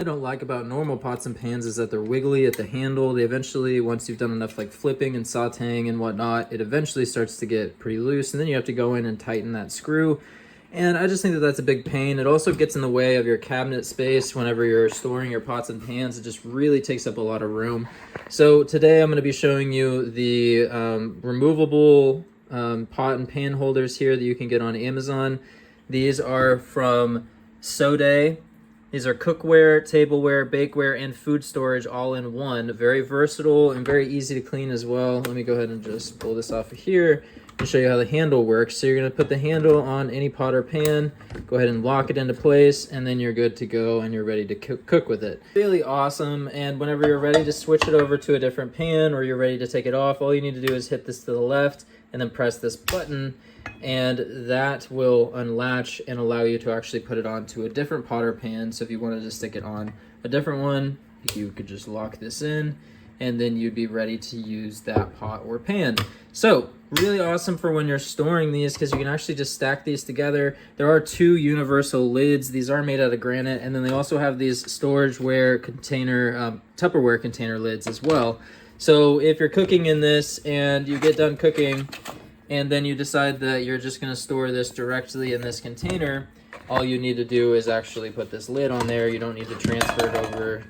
I don't like about normal pots and pans is that they're wiggly at the handle. They eventually, once you've done enough like flipping and sauteing and whatnot, it eventually starts to get pretty loose, and then you have to go in and tighten that screw. And I just think that that's a big pain. It also gets in the way of your cabinet space whenever you're storing your pots and pans. It just really takes up a lot of room. So today I'm going to be showing you the removable pot and pan holders here that you can get on Amazon. These are from Soday. These are cookware, tableware, bakeware, and food storage all in one. Very versatile and very easy to clean as well. Let me go ahead and just pull this off of here and show you how the handle works. So you're going to put the handle on any pot or pan, go ahead and lock it into place, and then you're good to go and you're ready to cook with it. Really awesome. And whenever you're ready to switch it over to a different pan or you're ready to take it off, all you need to do is hit this to the left and then press this button, and that will unlatch and allow you to actually put it onto a different pot or pan. So if you wanted to stick it on a different one, you could just lock this in and then you'd be ready to use that pot or pan. So really awesome for when you're storing these, because you can actually just stack these together. There are two universal lids. These are made out of granite, and then they also have these storageware container, Tupperware container lids as well. So if you're cooking in this and you get done cooking and then you decide that you're just going to store this directly in this container, all you need to do is actually put this lid on there. You don't need to transfer it over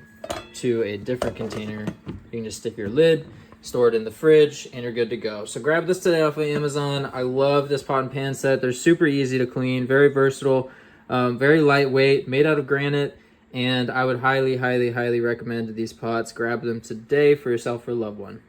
to a different container. You can just stick your lid, store it in the fridge, and you're good to go. So grab this today off of Amazon. I love this pot and pan set. They're super easy to clean, very versatile, very lightweight, made out of granite, and I would highly, highly, highly recommend these pots. Grab them today for yourself or a loved one.